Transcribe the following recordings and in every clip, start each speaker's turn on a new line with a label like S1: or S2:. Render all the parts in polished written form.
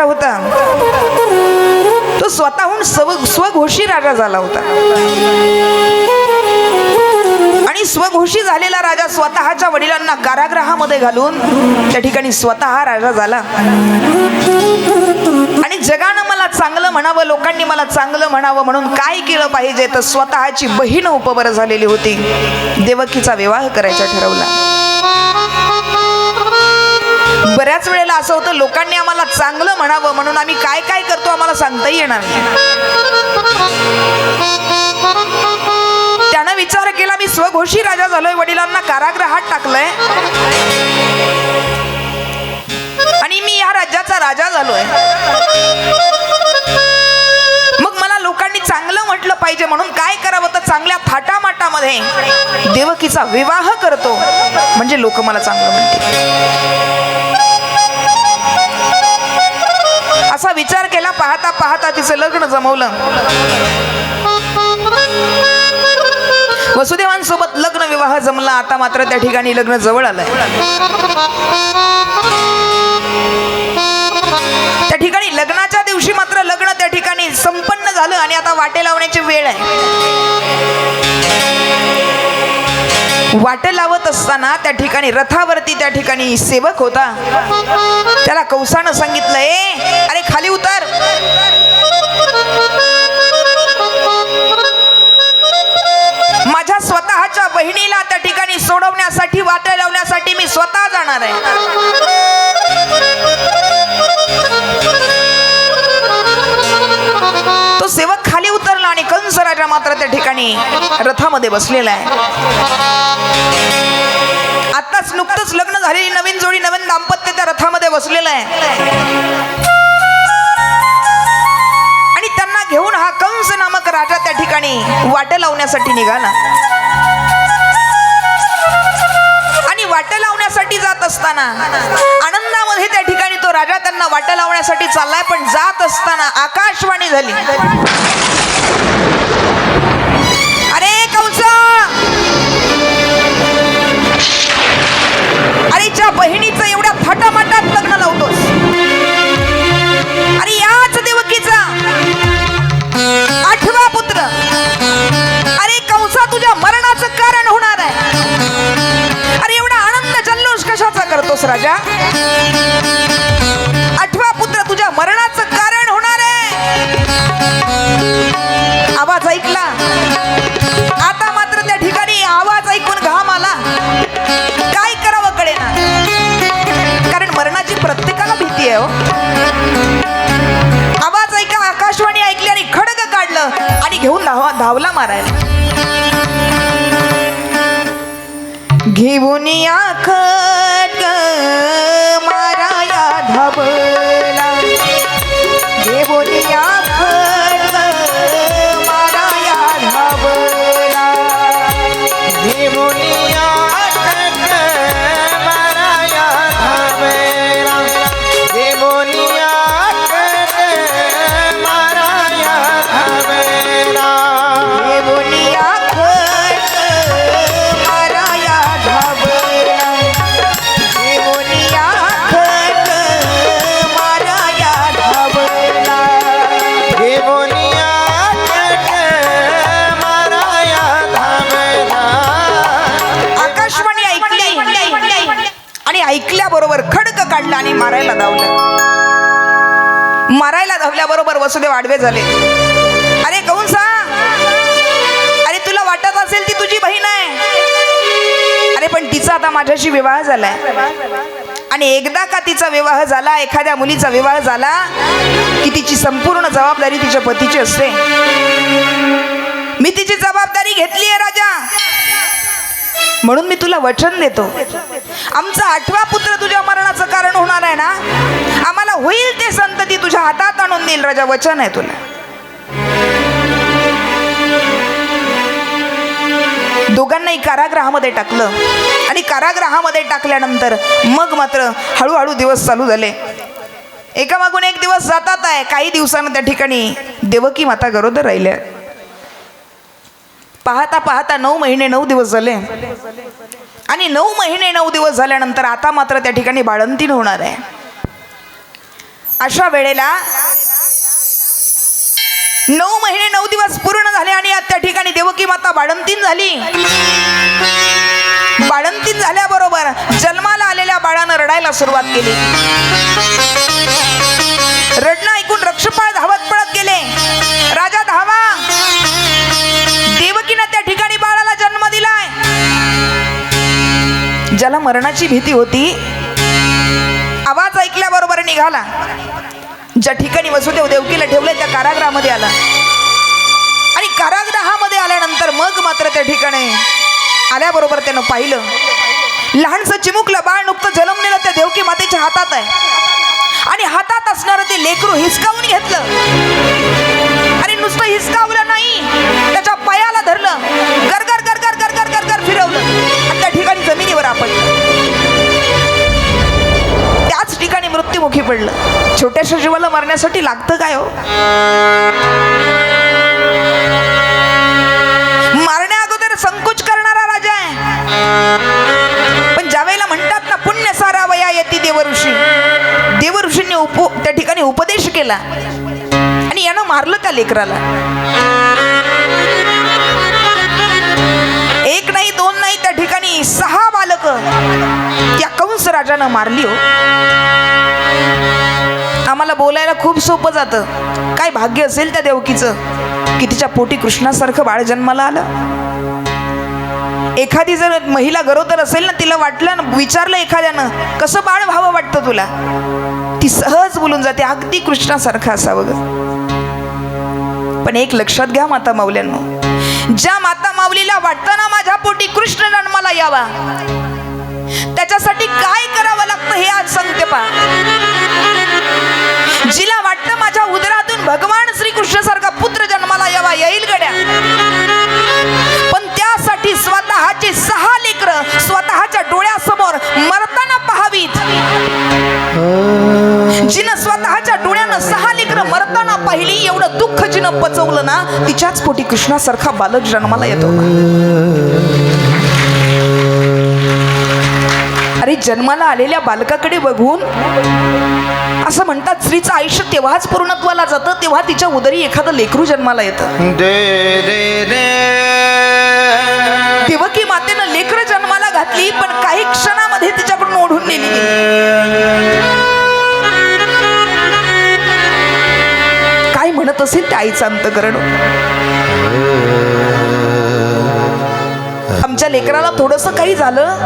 S1: होता तो स्वतःहून स्वघोषी राजा झाला होता आणि स्वघोषी झालेला राजा स्वतःच्या वडिलांना कारागृहामध्ये घालून त्या ठिकाणी स्वतः राजा झाला आणि जगानं मला चांगलं म्हणावं, लोकांनी मला चांगलं म्हणावं म्हणून काय केलं पाहिजे तर स्वतःची बहीण उपवर झालेली होती, देवकीचा विवाह करायचा ठरवला. बऱ्याच वेळेला असं होतं लोकांनी आम्हाला चांगलं म्हणावं म्हणून आम्ही काय काय करतो आम्हाला सांगताही येणार नाही. त्यानं विचार केला मी स्वघोषी राजा झालोय, वडिलांना कारागृहात टाकलंय आणि मी या राज्याचा राजा झालोय, मग मला लोकांनी चांगलं म्हटलं पाहिजे म्हणून काय करावं तर चांगल्या थाटामाटामध्ये देवकीचा विवाह करतो म्हणजे लोक मला चांगलं म्हणतील. असा विचार केला. पाहता पाहता तिचं लग्न जमवलं. वसुदेवांसोबत लग्न विवाह जमला. आता मात्र त्या ठिकाणी लग्न जवळ आलंय. त्या ठिकाणी लग्नाच्या दिवशी मात्र लग्न त्या ठिकाणी संपन्न झालं आणि आता वाटे लावण्याची वेळ आहे. वाटे लावत असताना त्या ठिकाणी रथावरती त्या ठिकाणी सेवक होता. त्याला कौसानं सांगितलं, ए अरे खाली उतर. माझ्या स्वतःच्या बहिणीला त्या ठिकाणी सोडवण्यासाठी वाटे लावण्यासाठी मी स्वतः जाणार आहे. तो सेवक खाली उतरला आणि कंस राजा मात्र त्या ठिकाणी रथामध्ये बसलेला आहे. आताच नुकतंच लग्न झालेली नवीन जोडी, नवीन दाम्पत्य त्या रथामध्ये बसलेलं आहे आणि त्यांना घेऊन हा कंस नामक राजा त्या ठिकाणी वाटे लावण्यासाठी निघाला. आणि वाटे लावण्यासाठी जात असताना आनंदामध्ये त्या ठिकाणी तो राजा त्यांना वाटे लावण्यासाठी चाललाय. पण जात असताना आकाशवाणी झाली, अरे कंस, अरे च्या बहिणीचं एवढ्या थाटामाटात लग्न लावतोस. अरे याच देवकीचा 8वा पुत्र. अरे कंसा तुझ्या मरणाचं कारण होणार आहे. अरे एवढा आनंद जल्लोष कशाचा करतोस राजा? 8वा पुत्र तुझ्या मरणाचं कारण होणार आहे. आवाज ऐकला. आता मात्र त्या ठिकाणी आवाज ऐकून घाम आला. काय करावं कळेना, कारण मरणाची प्रत्येकाला भीती आहे हो. आवाज ऐका, आकाशवाणी ऐकली आणि खड्ग काढलं आणि घेऊन धावला मारायला. घेऊन या खड्ग माराया धावला. घेऊन या खड्ग माराया धावला.
S2: घेऊन या खड्ग माराया धावला. घेऊन या खड्ग माराया धावला.
S1: घेऊन या खड्ग माराया धावला. घेऊन या खड्ग माराया धावला.
S2: घेऊन या खड्ग माराया धावला.
S1: आकाशवाणी ऐकली आणि ऐकल्याबरोबर खड्ग काढला आणि मारायला धावला. मारायला धावल्याबरोबर वसुदेव आडवे झाले. अरे कंसा, अरे तुला वाटत असेल ती तुझी बहीण आहे. अरे पण तिचा आता माझ्याशी विवाह झालाय आणि एकदा का तिचा विवाह झाला, एखाद्या मुलीचा विवाह झाला की तिची संपूर्ण जबाबदारी तिच्या पतीची असते. मी तिची जबाबदारी घेतली आहे राजा, म्हणून मी तुला वचन देतो, आमचा 8वा पुत्र तुझ्या मरणाचं कारण होणार आहे ना, आम्हाला होईल ते संतती तुझ्या हातात आणून देईल राजा, वचन आहे तुला. दोघांनाही कारागृहामध्ये टाकलं आणि कारागृहामध्ये टाकल्यानंतर मग मात्र हळूहळू दिवस चालू झाले. एकामागून एक दिवस जातात आहे. काही दिवसांनी त्या ठिकाणी देवकी माता गरोदर राहिल्या. पाहता पाहता 9 महिने 9 दिवस झाले आणि 9 महिने 9 दिवस झाल्यानंतर आता मात्र त्या ठिकाणी बाळंतीण होणार आहे. अशा वेळेला 9 महिने 9 दिवस पूर्ण झाले आणि त्या ठिकाणी देवकी माता बाळंतीण झाली. बाळंतीण झाल्याबरोबर जन्माला आलेल्या बाळानं रडायला सुरुवात केली. रडणं ऐकून रक्षपाळ धावत पळत गेले. राजा धावा, देवकीनं त्या ठिकाणी बाळाला जन्म दिलाय. ज्याला मरणाची भीती होती आवाज ऐकल्याबरोबर निघाला. ज्या ठिकाणी वसुदेव देवकीला ठेवलंय त्या कारागृहामध्ये आला आणि कारागृहामध्ये आल्यानंतर मग मात्र त्या ठिकाणी आल्याबरोबर त्यानं पाहिलं लहानसं चिमुकलं बाळ नुकतं जन्मलेलं त्या देवकी मातेच्या हातात आहे आणि हातात असणारं ते लेकरू हिसकावून घेतलं आणि नुसतं हिसकावलं नाही, त्याच्या पायाला धरलं, गरगर गरगर गरगर गरगर फिरवलं आणि त्या ठिकाणी जमिनीवर आपटलं. त्याच ठिकाणी मृत्युमुखी पडलं. छोट्याशा जीवाला मारण्यासाठी लागतं काय हो? मारण्या अगोदर संकोच करणारा राजा आहे. पण ज्यावेळेला म्हणतात ना पुण्य सारावया येती देवऋषी, देवऋषींनी त्या ठिकाणी उपदेश केला आणि यानं मारलं त्या लेकराला. 1 नाही 2 नाही, त्या ठिकाणी 6 बालक त्या कंस राजानं मारली हो. आम्हाला बोलायला खूप सोपं जातं. काय भाग्य असेल त्या देवकीचं की तिच्या पोटी कृष्णासारखं बाळ जन्माला आलं. एखादी जर महिला गरोदर असेल ना, तिला वाटलं ना, विचारलं एखाद्यानं कसं बाळ व्हावं वाटतं तुला, ती सहज बोलून जाते अगदी कृष्णासारखं असावं ग. पण एक लक्षात घ्या माता माऊल्यांनो, ज्या माता माऊलीला वाटतं ना माझ्या पोटी कृष्ण जन्माला यावा, त्याच्यासाठी काय करावं लागतं हे आज सांगते पहा. जिला वाटतं माझ्या उदरातून भगवान श्रीकृष्ण सारखा पुत्र जन्माला यावा, येईल गड्या, पण त्यासाठी स्वतःची 6 लेकरं स्वतःच्या डोळ्यासमोर मरताना पाहावीत. जिनं स्वतःच्या डोळ्यानं 6 लेकरं मरताना पाहिली, एवढं दुःख जिनं पचवलं ना, तिच्याच पोटी कृष्णासारखा बालक जन्माला येतो. अरे जन्माला आलेल्या बालकाकडे बघून असं म्हणतात स्त्रीचं आयुष्य तेव्हाच पूर्णत्वाला जातं तेव्हा तिच्या उदरी एखादं लेकरू जन्माला येतं. देवकी मातेनं लेकरं जन्माला घातली, पण काही क्षणामध्ये तिच्याकडून ओढून नेली गेली. काय म्हणत असेल त्या आईचं अंतःकरण. आमच्या लेकराला थोडंसं काही झालं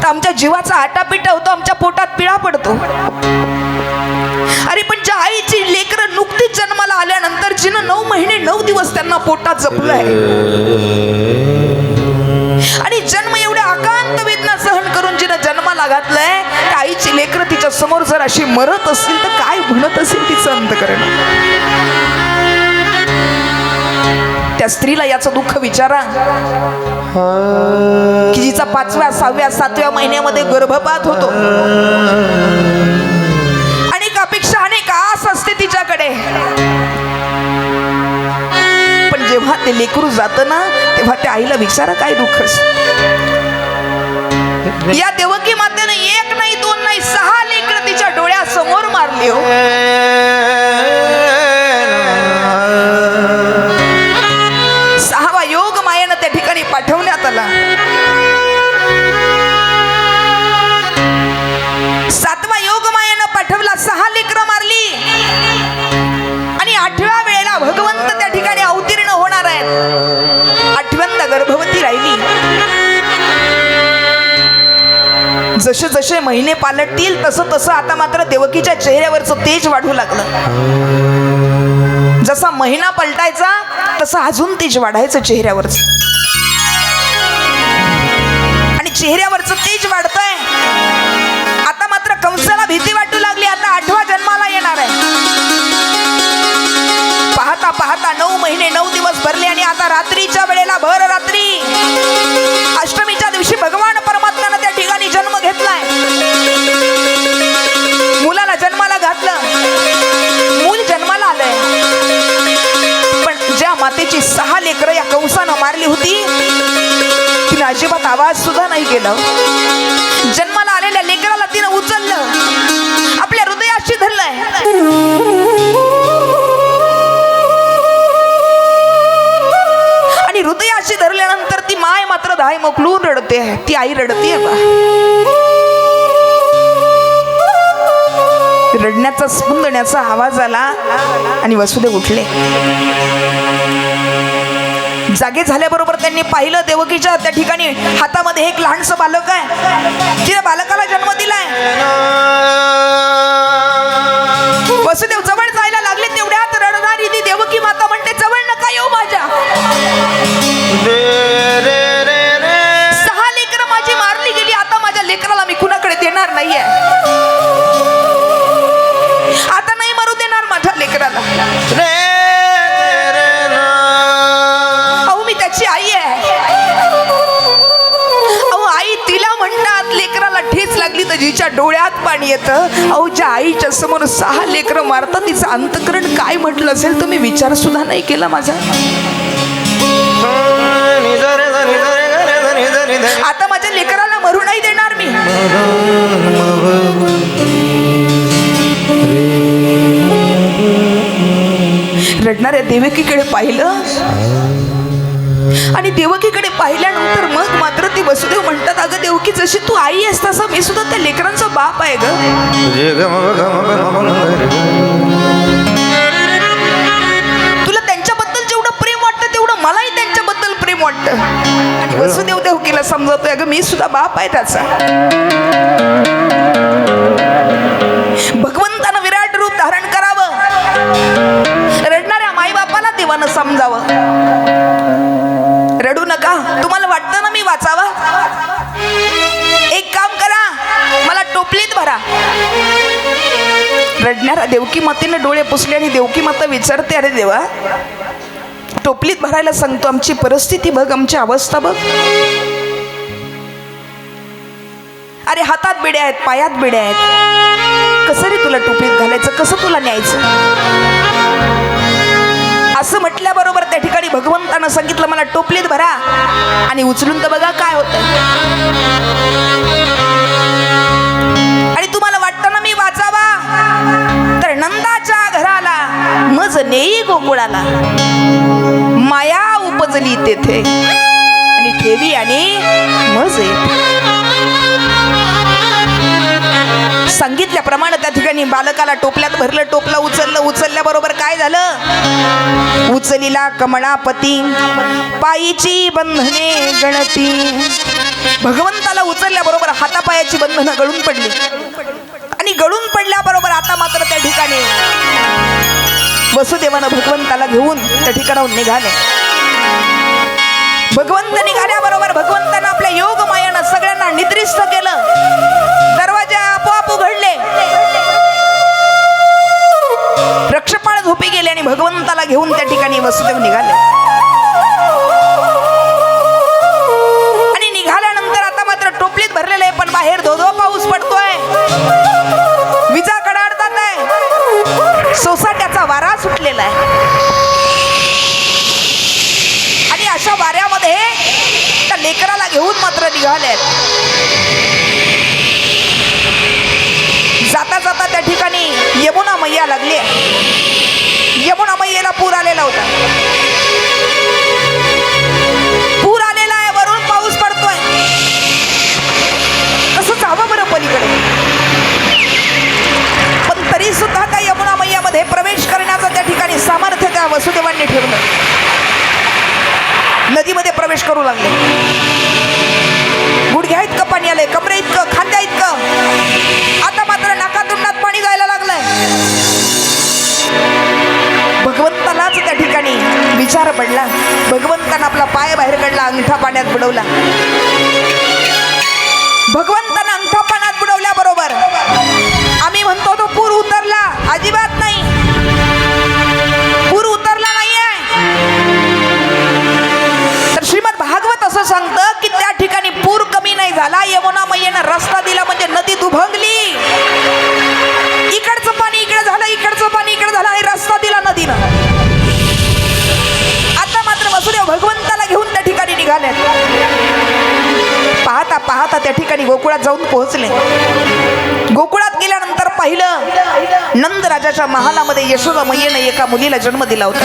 S1: तर आमच्या जीवाचा आटापिटा होतो, आमच्या पोटात पिळा पडतो. अरे पण ज्या आईची लेकरं नुकतीच जन्माला आल्यानंतर जिनं 9 महिने 9 दिवस त्यांना पोटात जपलंय आणि जन्म एवढ्या आकांत वेदना सहन करून जिनं जन्माला घातलंय, त्या आईची लेकरं तिच्या समोर जर अशी मरत असतील तर काय म्हणत असेल तिचं अंतःकरण. त्या स्त्रीला याचं दुःख विचारा की जिचा 5व्या 6व्या 7व्या महिन्यामध्ये गर्भपात होतो. अनेक अपेक्षा अनेक आस असते तिच्याकडे, पण जेव्हा ते लेकरू जातं ना तेव्हा त्या आईला विचारा काय दुःख असतं. या देवकी मातेने 1 नाही 2 नाही 6 लेकरं तिच्या डोळ्यासमोर मारली हो. 6वा योग मायेनं त्या ठिकाणी पाठवण्यात आला. 7वा योग मायेनं पाठवला, 6 लेकरं मारली आणि 8व्या वेळेला भगवंत त्या ठिकाणी अवतीर्ण होणार आहेत. 8व्यांदा गर्भवती राहिली. जसे जसे महिने पालटतील तसं तसं आता मात्र देवकीच्या चेहऱ्यावरचं तेज वाढू लागलं. जसा महिना पलटायचा तसं अजून तेज वाढायचं चेहऱ्यावरचं, आणि चेहऱ्यावरचं तेज वाढतंय. आता मात्र कंसाला भीती वाटू लागली, आता 8वा जन्माला येणार आहे. पाहता पाहता 9 महिने 9 दिवस भरले आणि आता रात्रीच्या वेळेला भर रात्री अष्टमीच्या दिवशी भगवान परमात्म्यानं त्या ठिकाणी जन्म घेतलाय. मुलाला जन्माला घातलं, मूल जन्माला आलंय. पण ज्या मातेची 6 लेकरं या कंसानं मारली होती तिने अजिबात आवाज सुद्धा नाही केला. जन्माला आलेल्या लेकराला तिनं उचललं, आपल्या हृदयात रडते आहे, ती आई रडते बा. रडण्याचा स्पंदण्याचा आवाज आला आणि वसुदेव उठले. जागे झाल्याबरोबर त्यांनी पाहिलं देवकीच्या त्या ठिकाणी हातामध्ये एक लहानसं बालक आहे. तिने बालकाला जन्म दिलाय. वसुदेव जवळ जायला लागले तेवढ्यात रडणारी ती देवकी माता म्हणते, जवळ नका येऊ माझ्या. 6 लेकरं माझी मारली गेली, आता माझ्या लेकराला मी कुणाकडे देणार नाहीये. आता नाही मरू देणार माझ्या लेकराला. अहो मी त्याची आई आहे. अहो आई तिला म्हणतात लेकराला ठेच लागली तर जिच्या डोळ्यात पाणी येतं. अहो ज्या आईच्या समोर 6 लेकरं मारतात तिचं अंतकरण काय म्हटलं असेल तुम्ही विचार सुद्धा नाही केला माझा. आता माझ्या लेकराला मरू नाही देणार मी. रडणाऱ्या देवकीकडे पाहिलं आणि देवकीकडे पाहिल्यानंतर मग मात्र ती वसुदेव म्हणतात, अगं देवकी जशी तू आई आहेस तसं मी सुद्धा त्या लेकरांचा बाप आहे ग. तुला त्यांच्याबद्दल जेवढं प्रेम वाटतं तेवढं मलाही त्यांच्याबद्दल प्रेम वाटतं. आणि वसुदेव देवकीला समजवतोय, अगं मी सुद्धा बाप आहे त्याचा. भगवंतानं विराट रूप धारण करावं, रडणाऱ्या माईबापाला देवानं समजावं. रडू नका, तुम्हाला वाटतं ना मी वाचावा, एक काम करा, मला टोपलीत भरा. रडणाऱ्या देवकी मातेने डोळे पुसले आणि देवकी माता विचारते, अरे देवा टोपलीत भरायला सांगतो, आमची परिस्थिती बघ, आमची अवस्था बघ. अरे हातात बिड्या आहेत, पायात बिड्या आहेत, कसं रे तुला टोपलीत घालायचं, कसं तुला न्यायचं. असं म्हटल्याबरोबर त्या ठिकाणी भगवंतानं सांगितलं, मला टोपलीत भरा आणि उचलून तर बघा काय होतं. आणि तुम्हाला वाटतं ना मी वाचावा, तर नंदाच्या घराला मज नेई गोकुळाला, माया उपजली तेथे आणि ठेवी आणि मज येते. सांगितल्याप्रमाणे त्या ठिकाणी बालकाला टोपल्यात भरलं, टोपला उचललं, उचलल्याबरोबर काय झालं, उचलीला कमळापती पायीची बंधने गणती. भगवंताला उचलल्याबरोबर हातापायाची बंधनं गळून पडली आणि गळून पडल्याबरोबर आता मात्र त्या ठिकाणी वसुदेवानं भगवंताला घेऊन त्या ठिकाणाहून निघाले. भगवंत निघाल्याबरोबर भगवंतानं आपल्या योग मायानं सगळ्यांना निद्रिस्त केलं. दरवाजे आपोआप उघडले, रक्षपाळ झोपी गेले आणि भगवंताला घेऊन त्या ठिकाणी वसुदेव निघाले. आणि निघाल्यानंतर आता मात्र टोपलीत भरलेलं आहे, पण बाहेर धोधो पाऊस पडतोय, विजा कडाडतात आहे, सोसाट्याचा वारा सुटलेला आहे. आणि अशा वाऱ्यामध्ये त्या लेकराला घेऊन मात्र निघाले. जाता जाता त्या ठिकाणी यमुना मैया लागली. यमुना मैयेला पूर आलेला होता. पूर आलेला आहे, वरून पाऊस पडतोय, कसं जावं बरं पलीकडे. पण तरी सुद्धा त्या यमुना मैयामध्ये प्रवेश करण्याचं त्या ठिकाणी सामर्थ्य त्या वसुदेवांनी ठेवलं. नदीमध्ये प्रवेश करू लागले. गुडघ्या इतकं पाणी आलंय, कमरे इतकं, खांद्या इतकं. आता मात्र नाकातुंडात पाणी जायला लागलंय. भगवंतालाच त्या ठिकाणी विचार पडला. भगवंतानं आपला पाय बाहेर काढला, अंगठा पाण्यात बुडवला. भगवंतानं अंगठा पाण्यात बुडवल्याबरोबर आम्ही म्हणतो तो पूर उतरला, अजिबात नाही, पूर उतरला नाहीये. तर श्रीमद भागवत असं सांगतं की त्या ठिकाणी पूर कमी नाही झाला, यमुना मैयेनं रस्ता दिला, म्हणजे नदी दुभंगली. इकडचं पाणी इकडे झालं, इकडचं पाणी इकडे झालं आणि रस्ता दिला नदीनं. आता मात्र वसुदेव भगवंताला घेऊन त्या ठिकाणी निघाले. पाहता पाहता त्या ठिकाणी गोकुळात जाऊन पोहोचले. गोकुळात गेल्यानंतर पाहिलं नंद राजाच्या महालामध्ये यशोदा मैयेनं एका मुलीला जन्म दिला होता.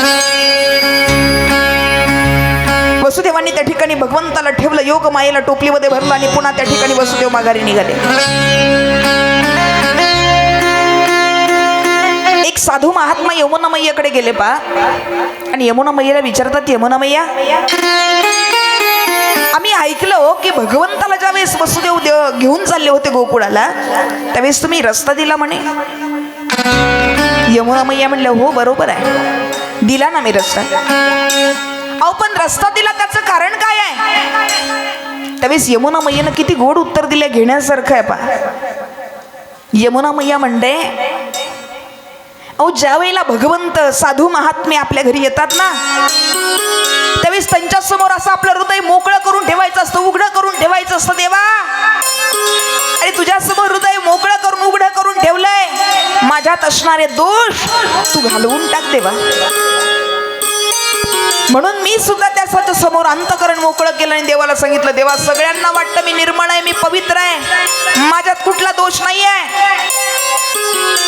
S1: वसुदेव वसुदेवांनी त्या ठिकाणी भगवंताला ठेवलं, योग मायेला टोपलीमध्ये भरलं आणि पुन्हा त्या ठिकाणी वसुदेव माघारी निघाले. एक साधू महात्मा यमुना मैयाकडे गेले पा, आणि यमुना मैयाला विचारतात, यमुना मैया, आम्ही ऐकलं हो की भगवंताला ज्यावेळेस वसुदेव घेऊन चालले होते गोकुळाला, त्यावेळेस तुम्ही रस्ता दिला म्हणे. यमुना मैया म्हणलं, हो बरोबर आहे, दिला ना मी रस्ता. अहो पण रस्ता दिला त्याचं कारण काय आहे? त्यावेळेस यमुना मैयानं किती गोड उत्तर दिले, घेण्यासारखं आहे पा. यमुना मैया म्हणते, अहो ज्या वेळेला भगवंत साधू महात्मे आपल्या घरी येतात ना, त्यावेळेस त्यांच्या समोर असं आपलं हृदय मोकळं करून ठेवायचं असतं, उघडं करून ठेवायचं असतं. देवा, अरे तुझ्या समोर हृदय मोकळं करून उघडं करून ठेवलंय, माझ्यात असणारे दोष तू घालवून टाक देवा. म्हणून मी सुद्धा त्याच्या समोर अंतकरण मोकळं केलं आणि देवाला सांगितलं, देवा सगळ्यांना वाटतं मी निर्मळ आहे, मी पवित्र आहे, माझ्यात कुठला दोष नाही आहे,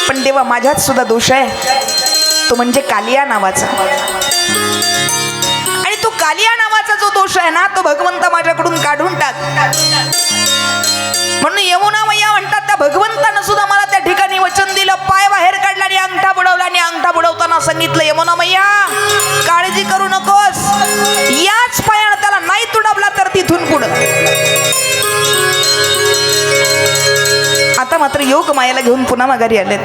S1: पण देवा माझ्यात सुद्धा दोष आहे, तो म्हणजे कालिया नावाचा. आणि तो कालिया नावाचा जो दोष आहे ना, तो भगवंत माझ्याकडून काढून टाक. म्हणून यमुना मैया म्हणतात, त्या भगवंतानं सुद्धा मला त्या ठिकाणी वचन दिलं, पाय बाहेर काढला आणि अंगठा बुडवला, आणि अंगठा बुडवताना सांगितलं, यमुना मैया काळजी करू नकोस, याच पायानं त्याला नाही तुडवला तर तिथून पुढं. आता मात्र योग मायाला घेऊन पुन्हा माघारी आलेत.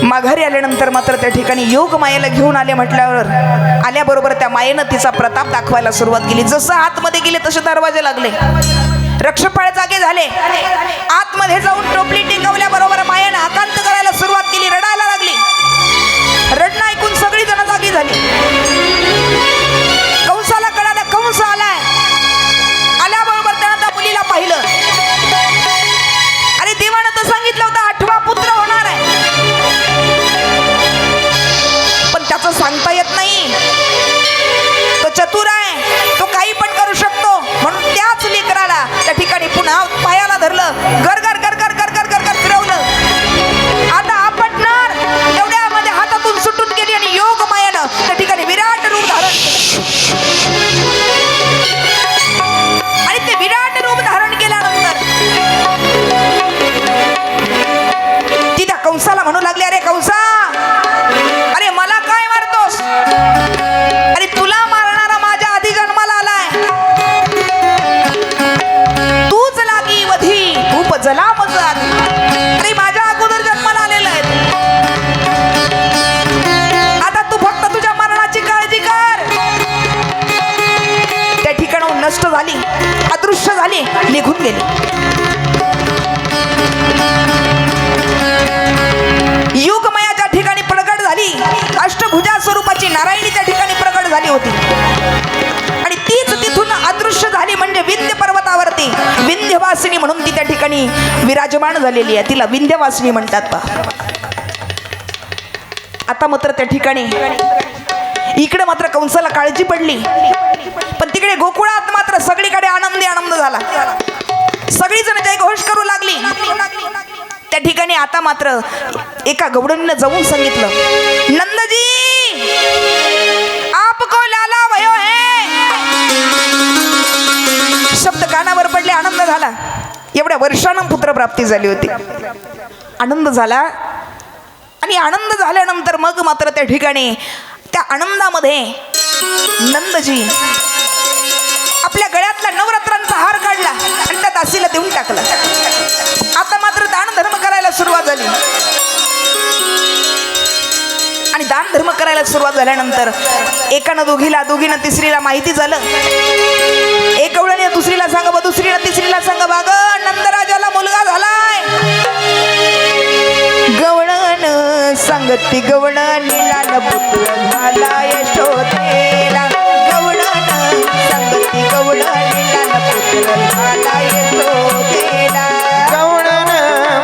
S1: माघारी आल्यानंतर मात्र त्या ठिकाणी योग मायेला घेऊन आले म्हटल्यावर, आल्याबरोबर त्या मायेनं तिचा प्रताप दाखवायला सुरुवात केली. जसं आतमध्ये गेले तसे दरवाजे लागले, रक्षपाळ जागे झाले. आतमध्ये जाऊन टोपली टिकवल्याबरोबर मायेनं आकांत करायला सुरुवात केली, रडायला लागली. रडणं ऐकून सगळी जण जागी झाली. कंसाला कळालं कंस आलाय. आल्याबरोबर त्यानं त्या मुलीला पाहिलं. अरे देवानं तर सांगितलं होतं 8वा पुत्र होणार आहे, पण त्याचं सांगता येत नाही. तो चतुर आहे, तो काही पण करू शकतो. म्हणून त्याच लेकराला त्या ठिकाणी पुन्हा पायाला धरलं, गर गर गर गर गर गर गर गर फिरवलं. आता आपटणार तेवढ्यामध्ये हातातून सुटून गेली आणि योग मायानं त्या ठिकाणी विराट रूप धारण केलं. आणि ते विराट रूप धारण केल्यानंतर ती त्या कंसाला म्हणू लागली, अरे कंसा, अरे मला काय मारतोस? अरे तुला मारणारा माझ्या आधी जन्माला आलाय, तूच लागी वधी खूप जला मजात, अरे माझ्या अगोदर जन्माला आलेला आहे. आता तू फक्त तुझ्या मरणाची काळजी कर. त्या ठिकाणाहून नष्ट झाली, अदृश्य झाली, निघून गेली. युगमया त्या ठिकाणी प्रगट झाली, अष्टभुजा स्वरूपाची नारायणी त्या ठिकाणी प्रगट झाली होती. आणि तीच तिथून अदृश्य झाली, म्हणजे विंध्य पर्वतावरती विंध्यवासिनी म्हणून ती त्या ठिकाणी विराजमान झालेली आहे. तिला विंध्यवासिनी म्हणतात पा. आता मात्र त्या ठिकाणी इकडे मात्र कंसाला काळजी पडली, पण तिकडे गोकुळात मात्र सगळीकडे आनंदी आनंद झाला. सगळीजण जयघोष करू लागली. त्या ठिकाणी आता मात्र एका गवळणीनं जाऊन सांगितलं, नंदजी आपको लाला भयो है. शब्द कानावर पडले, आनंद झाला. एवढ्या वर्षानं पुत्रप्राप्ती झाली होती, आनंद झाला. आणि आनंद झाल्यानंतर मग मात्र त्या ठिकाणी त्या आनंदामध्ये नंदजी आपल्या गळ्यातला नवरात्रांचा हार काढला आणि त्या दासीला देऊन टाकला. आता मात्र दान धर्म करायला सुरुवात झाली. आणि दान धर्म करायला सुरुवात झाल्यानंतर एकानं दोघीला, दोघीनं तिसरीला माहिती झालं. एक गवळणी दुसरीला सांगा, दुसरीला तिसरीला सांगा, बाग नंदराजाला मुलगा झालाय. गवळण सांगती गवळणीला पुत्र झाला यशोदेला. गवळण सांगती गवळणीला पुत्र झाला यशोदेला.
S2: गवळण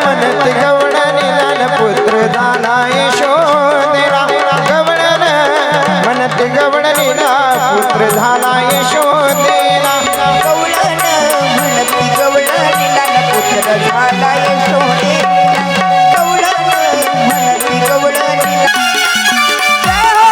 S2: म्हणत गवळणीला पुत्र झाला यशोदेला. गवळण म्हणत गवळणीला पुत्र झाला यशोदेला.
S1: गवळण म्हणती गवळणीला पुत्र झाला यशोदेला. गवळण म्हणती गवळणीला. जय हो.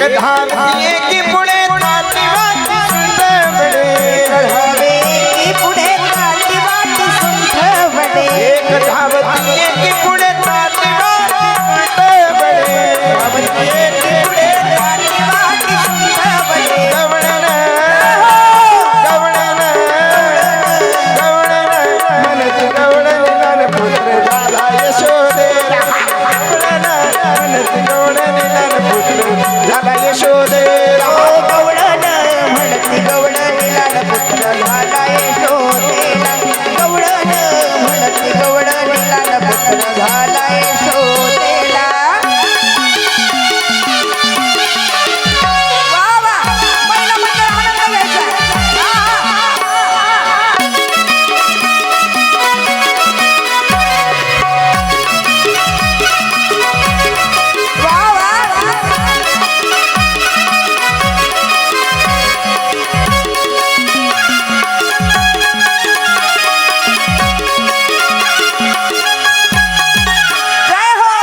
S2: एक धावतीये की पुढे ताटी वाटी सुंठ बडे
S1: धावे की पुढे ताटी वाटी सुंठ बडे
S2: एक धावतीये की पुढे ताटी वाटी सुंठ बडे धावतीये की पुढे
S1: ताटी वाटी सुंठ बडे
S2: गवळण गवळण गवळण मनती गवळण निलान पुत्र झाला यशोदेरा गवळण मनती गवळण निलान पुत्र झाला यशोदेरा
S1: गवळण म्हणती गवळण निलान पुत्र झाला यशोदेला गवळण म्हणती गवळण निलान पुत्र झाला यशोदेला वा वा पहिला मंडळ आनंद घ्यायचा वा वा जय हो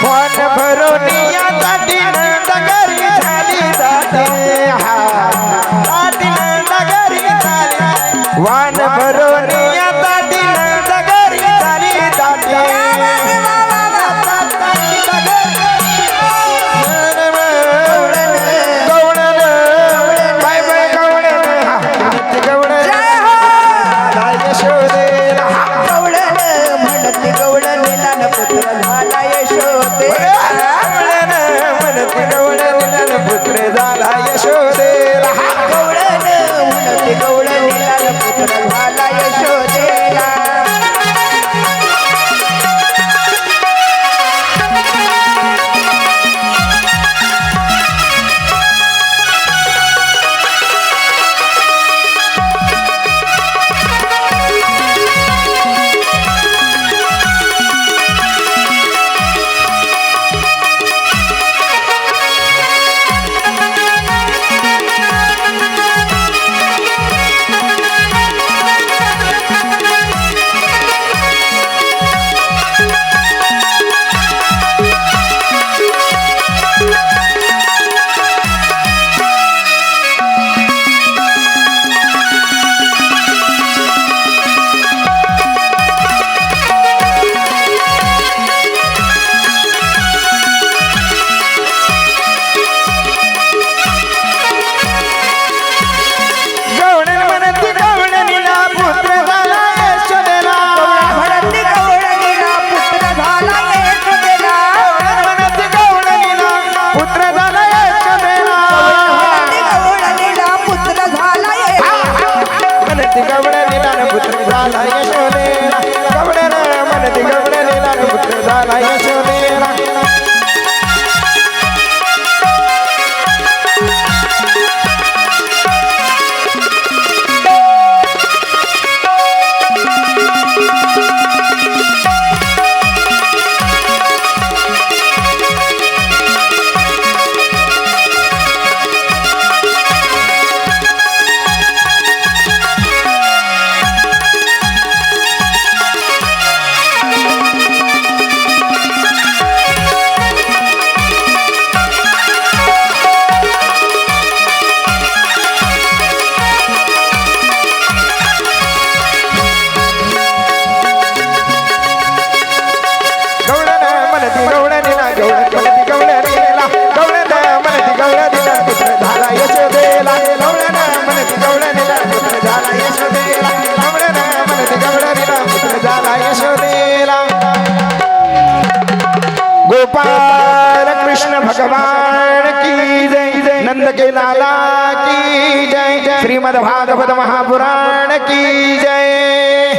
S2: वन भरून या साठी नगरी झाली जाते हा साठी नगरी झाली वन भरून या साठी नगरी झाली जाते गवळण बाय बाय गवळण गवळण यशोदेला
S1: गवळण म्हणती गवळण निलान पुत्र झाला यशोदेला
S2: गवळण म्हणती गवळण निलान पुत्र झाला यशोदेला
S1: गवळण म्हणती गवळण निलान पुत्र झाला यशोदेला
S2: गवळण म्हणती गवळणीला पुत्र झाला यशोदेला
S1: म्हणती गवळणीला पुत्र झाला यशोदेला
S2: गवळण म्हणती गवळणीला पुत्र झाला यशोदेला
S1: म्हणती गवळणीला पुत्र झाला
S2: म्हणती गवळणीला पुत्र झाला यशोदेला गवळण म्हणती गवळणीला पुत्र झाला यशोदेला गोपाल कृष्ण भगवान की जय जय नंद के लाला की जय जय श्रीमद् भागवत महापुराण की जय।